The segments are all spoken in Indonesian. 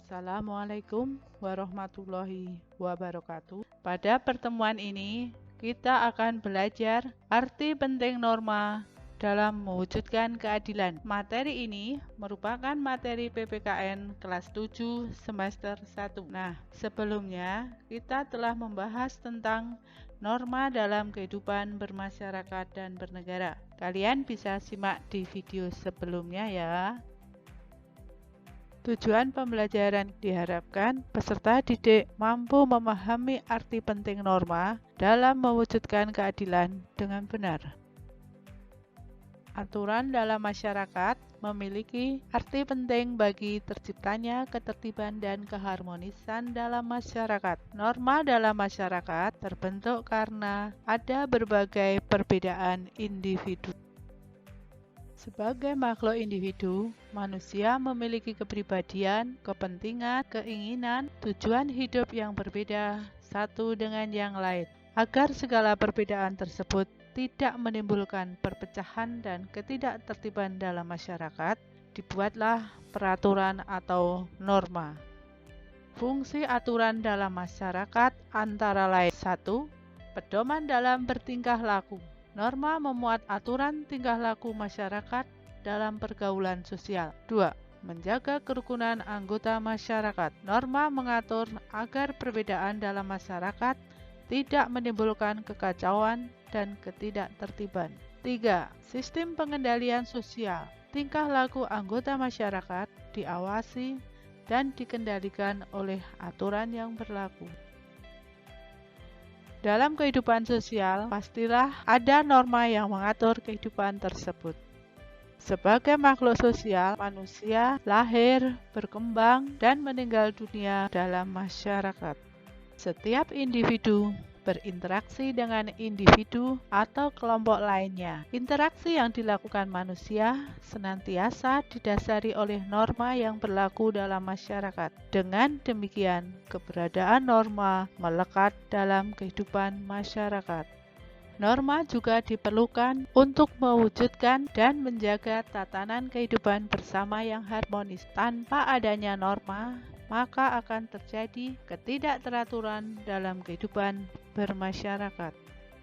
Assalamualaikum warahmatullahi wabarakatuh. Pada pertemuan ini, kita akan belajar arti penting norma dalam mewujudkan keadilan. Materi ini merupakan materi PPKN kelas 7 semester 1. Nah, sebelumnya kita telah membahas tentang norma dalam kehidupan bermasyarakat dan bernegara. Kalian bisa simak di video sebelumnya ya. Tujuan pembelajaran diharapkan peserta didik mampu memahami arti penting norma dalam mewujudkan keadilan dengan benar. Aturan dalam masyarakat memiliki arti penting bagi terciptanya ketertiban dan keharmonisan dalam masyarakat. Norma dalam masyarakat terbentuk karena ada berbagai perbedaan individu. Sebagai makhluk individu, manusia memiliki kepribadian, kepentingan, keinginan, tujuan hidup yang berbeda satu dengan yang lain. Agar segala perbedaan tersebut tidak menimbulkan perpecahan dan ketidaktertiban dalam masyarakat, dibuatlah peraturan atau norma. Fungsi aturan dalam masyarakat antara lain: 1. Pedoman dalam bertingkah laku. Norma memuat aturan tingkah laku masyarakat dalam pergaulan sosial. 2. Menjaga kerukunan anggota masyarakat. Norma mengatur agar perbedaan dalam masyarakat tidak menimbulkan kekacauan dan ketidaktertiban. 3. Sistem pengendalian sosial. Tingkah laku anggota masyarakat diawasi dan dikendalikan oleh aturan yang berlaku. Dalam kehidupan sosial, pastilah ada norma yang mengatur kehidupan tersebut. Sebagai makhluk sosial, manusia lahir, berkembang, dan meninggal dunia dalam masyarakat. Setiap individu berinteraksi dengan individu atau kelompok lainnya. Interaksi yang dilakukan manusia senantiasa didasari oleh norma yang berlaku dalam masyarakat. Dengan demikian, keberadaan norma melekat dalam kehidupan masyarakat. Norma juga diperlukan untuk mewujudkan dan menjaga tatanan kehidupan bersama yang harmonis. Tanpa adanya norma, maka akan terjadi ketidakteraturan dalam kehidupan bermasyarakat.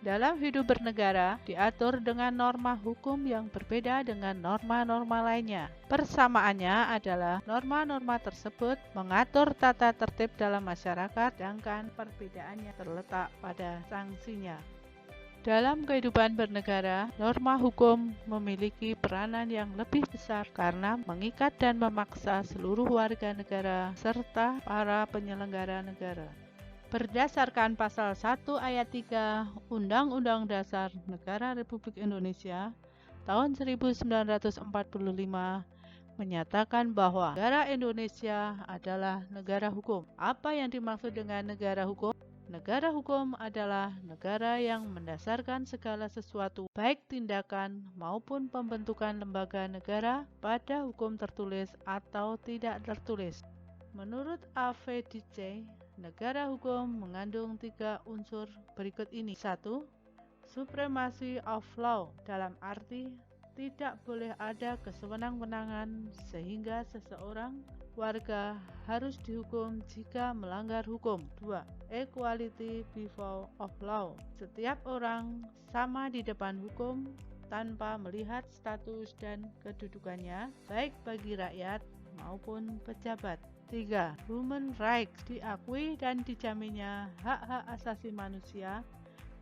Dalam hidup bernegara, diatur dengan norma hukum yang berbeda dengan norma-norma lainnya. Persamaannya adalah norma-norma tersebut mengatur tata tertib dalam masyarakat, sedangkan perbedaannya terletak pada sanksinya. Dalam kehidupan bernegara, norma hukum memiliki peranan yang lebih besar karena mengikat dan memaksa seluruh warga negara serta para penyelenggara negara. Berdasarkan pasal 1 ayat 3 Undang-Undang Dasar Negara Republik Indonesia tahun 1945 menyatakan bahwa negara Indonesia adalah negara hukum. Apa yang dimaksud dengan negara hukum? Negara hukum adalah negara yang mendasarkan segala sesuatu, baik tindakan maupun pembentukan lembaga negara, pada hukum tertulis atau tidak tertulis. Menurut AVDC, negara hukum mengandung 3 unsur berikut ini. 1. Supremacy of law, dalam arti tidak boleh ada kesewenang-wenangan sehingga seseorang warga harus dihukum jika melanggar hukum. 2. Equality before of law. Setiap orang sama di depan hukum tanpa melihat status dan kedudukannya, baik bagi rakyat maupun pejabat. 3. Human rights. Diakui dan dijaminnya hak-hak asasi manusia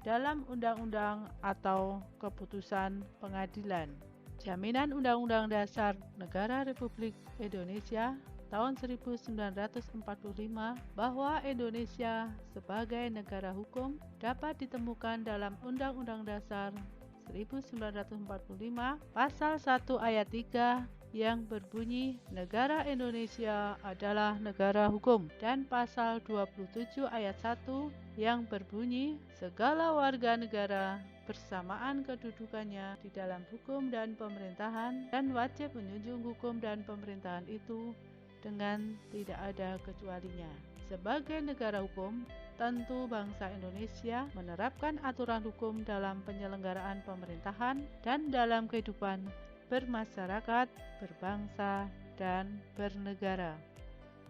dalam undang-undang atau keputusan pengadilan. Jaminan Undang-Undang Dasar Negara Republik Indonesia tahun 1945 bahwa Indonesia sebagai negara hukum dapat ditemukan dalam Undang-Undang Dasar 1945 pasal 1 ayat 3 yang berbunyi negara Indonesia adalah negara hukum, dan pasal 27 ayat 1 yang berbunyi segala warga negara bersamaan kedudukannya di dalam hukum dan pemerintahan dan wajib menjunjung hukum dan pemerintahan itu dengan tidak ada kecualinya. Sebagai negara hukum, tentu bangsa Indonesia menerapkan aturan hukum dalam penyelenggaraan pemerintahan dan dalam kehidupan bermasyarakat, berbangsa, dan bernegara.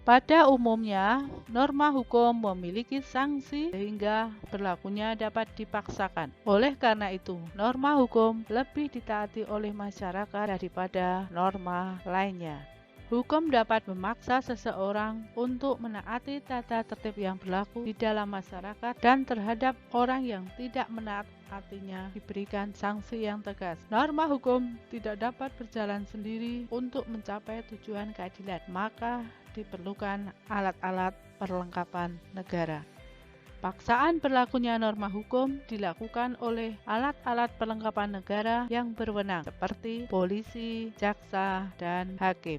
Pada umumnya, norma hukum memiliki sanksi sehingga berlakunya dapat dipaksakan. Oleh karena itu, norma hukum lebih ditaati oleh masyarakat daripada norma lainnya. Hukum dapat memaksa seseorang untuk menaati tata tertib yang berlaku di dalam masyarakat dan terhadap orang yang tidak menaatinya diberikan sanksi yang tegas. Norma hukum tidak dapat berjalan sendiri untuk mencapai tujuan keadilan, maka diperlukan alat-alat perlengkapan negara. Paksaan berlakunya norma hukum dilakukan oleh alat-alat perlengkapan negara yang berwenang seperti polisi, jaksa, dan hakim.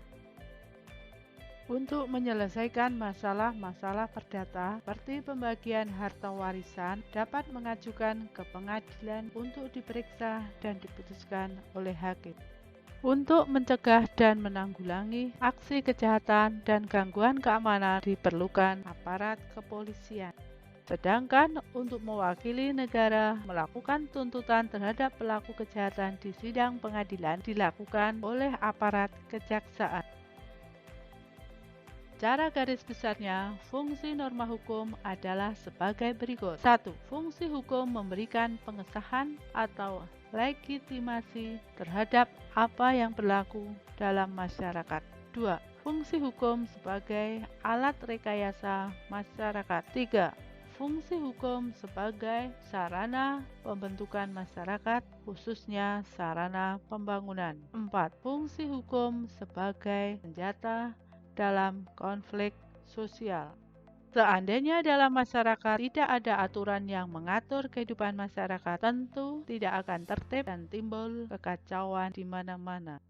Untuk menyelesaikan masalah-masalah perdata seperti pembagian harta warisan dapat mengajukan ke pengadilan untuk diperiksa dan diputuskan oleh hakim. Untuk mencegah dan menanggulangi aksi kejahatan dan gangguan keamanan diperlukan aparat kepolisian. Sedangkan untuk mewakili negara melakukan tuntutan terhadap pelaku kejahatan di sidang pengadilan dilakukan oleh aparat kejaksaan. Secara garis besarnya, fungsi norma hukum adalah sebagai berikut. 1. Fungsi hukum memberikan pengesahan atau legitimasi terhadap apa yang berlaku dalam masyarakat. 2. Fungsi hukum sebagai alat rekayasa masyarakat. 3. Fungsi hukum sebagai sarana pembentukan masyarakat, khususnya sarana pembangunan. 4. Fungsi hukum sebagai senjata dalam konflik sosial. Seandainya dalam masyarakat tidak ada aturan yang mengatur kehidupan masyarakat, tentu tidak akan tertib dan timbul kekacauan di mana-mana.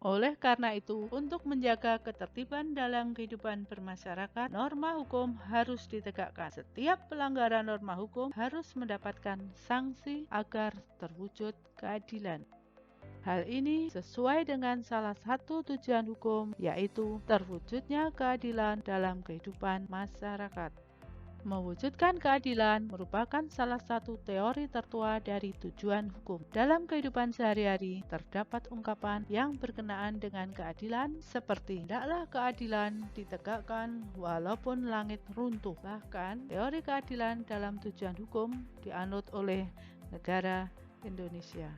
Oleh karena itu, untuk menjaga ketertiban dalam kehidupan bermasyarakat, norma hukum harus ditegakkan. Setiap pelanggaran norma hukum harus mendapatkan sanksi agar terwujud keadilan. Hal ini sesuai dengan salah satu tujuan hukum, yaitu terwujudnya keadilan dalam kehidupan masyarakat. Mewujudkan keadilan merupakan salah satu teori tertua dari tujuan hukum. Dalam kehidupan sehari-hari, terdapat ungkapan yang berkenaan dengan keadilan seperti hendaklah keadilan ditegakkan walaupun langit runtuh. Bahkan, teori keadilan dalam tujuan hukum dianut oleh negara Indonesia.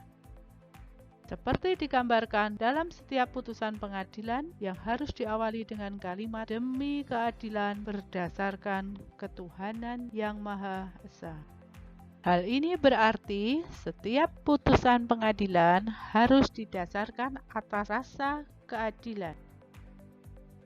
Seperti digambarkan dalam setiap putusan pengadilan yang harus diawali dengan kalimat demi keadilan berdasarkan ketuhanan yang Maha Esa. Hal ini berarti setiap putusan pengadilan harus didasarkan atas rasa keadilan.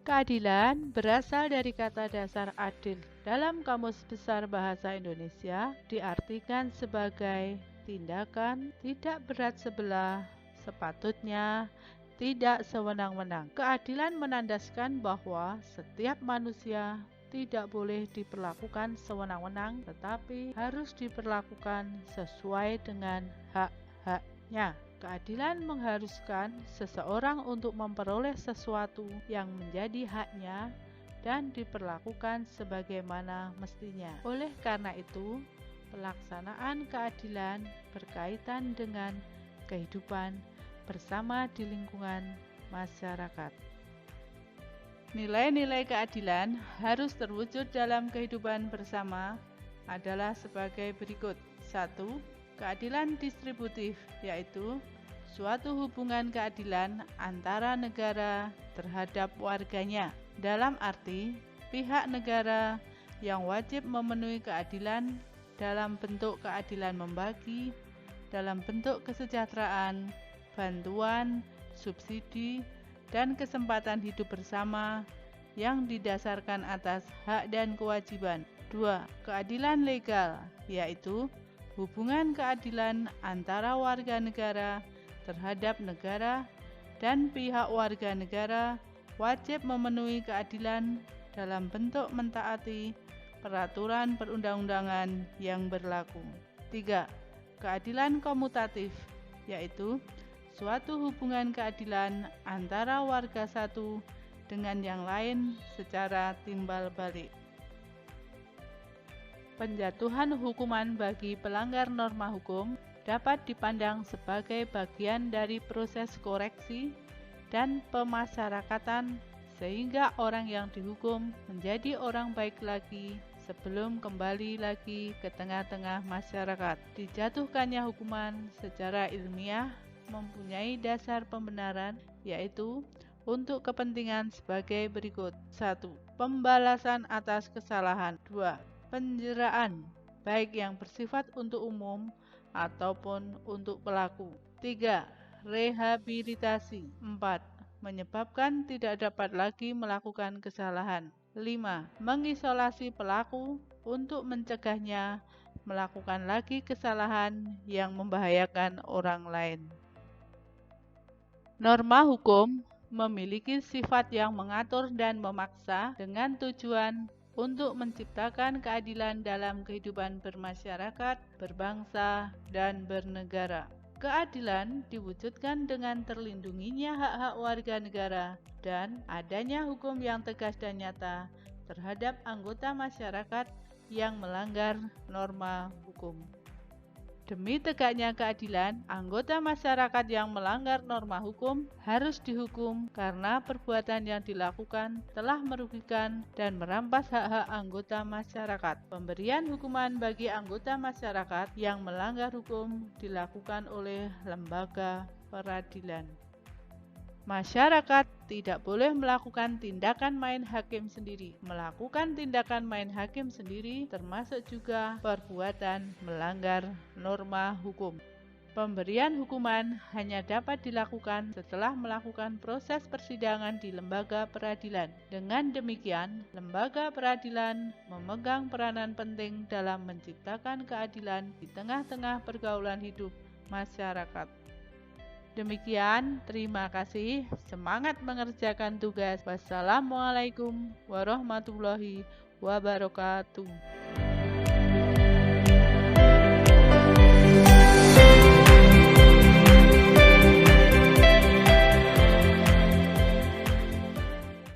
Keadilan berasal dari kata dasar adil. Dalam Kamus Besar Bahasa Indonesia diartikan sebagai tindakan tidak berat sebelah, sepatutnya tidak sewenang-wenang. Keadilan menandaskan bahwa setiap manusia tidak boleh diperlakukan sewenang-wenang, tetapi harus diperlakukan sesuai dengan hak-haknya. Keadilan mengharuskan seseorang untuk memperoleh sesuatu yang menjadi haknya dan diperlakukan sebagaimana mestinya. Oleh karena itu, pelaksanaan keadilan berkaitan dengan kehidupan bersama di lingkungan masyarakat. Nilai-nilai keadilan harus terwujud dalam kehidupan bersama adalah sebagai berikut. 1. Keadilan distributif, yaitu suatu hubungan keadilan antara negara terhadap warganya. Dalam arti, pihak negara yang wajib memenuhi keadilan dalam bentuk keadilan membagi, dalam bentuk kesejahteraan, bantuan, subsidi, dan kesempatan hidup bersama yang didasarkan atas hak dan kewajiban. 2. Keadilan legal, yaitu hubungan keadilan antara warga negara terhadap negara dan pihak warga negara wajib memenuhi keadilan dalam bentuk mentaati peraturan perundang-undangan yang berlaku. 3. Keadilan komutatif, yaitu suatu hubungan keadilan antara warga satu dengan yang lain secara timbal balik. Penjatuhan hukuman bagi pelanggar norma hukum dapat dipandang sebagai bagian dari proses koreksi dan pemasyarakatan sehingga orang yang dihukum menjadi orang baik lagi sebelum kembali lagi ke tengah-tengah masyarakat. Dijatuhkannya hukuman secara ilmiah mempunyai dasar pembenaran, yaitu untuk kepentingan sebagai berikut. 1. Pembalasan atas kesalahan. 2. Penjeraan, baik yang bersifat untuk umum ataupun untuk pelaku. 3. Rehabilitasi. 4. Menyebabkan tidak dapat lagi melakukan kesalahan. 5. Mengisolasi pelaku untuk mencegahnya melakukan lagi kesalahan yang membahayakan orang lain. Norma hukum memiliki sifat yang mengatur dan memaksa dengan tujuan untuk menciptakan keadilan dalam kehidupan bermasyarakat, berbangsa, dan bernegara. Keadilan diwujudkan dengan terlindunginya hak-hak warga negara dan adanya hukum yang tegas dan nyata terhadap anggota masyarakat yang melanggar norma hukum. Demi tegaknya keadilan, anggota masyarakat yang melanggar norma hukum harus dihukum karena perbuatan yang dilakukan telah merugikan dan merampas hak-hak anggota masyarakat. Pemberian hukuman bagi anggota masyarakat yang melanggar hukum dilakukan oleh lembaga peradilan. Masyarakat tidak boleh melakukan tindakan main hakim sendiri. Melakukan tindakan main hakim sendiri termasuk juga perbuatan melanggar norma hukum. Pemberian hukuman hanya dapat dilakukan setelah melakukan proses persidangan di lembaga peradilan. Dengan demikian, lembaga peradilan memegang peranan penting dalam menciptakan keadilan di tengah-tengah pergaulan hidup masyarakat. Demikian, terima kasih. Semangat mengerjakan tugas. Wassalamualaikum warahmatullahi wabarakatuh.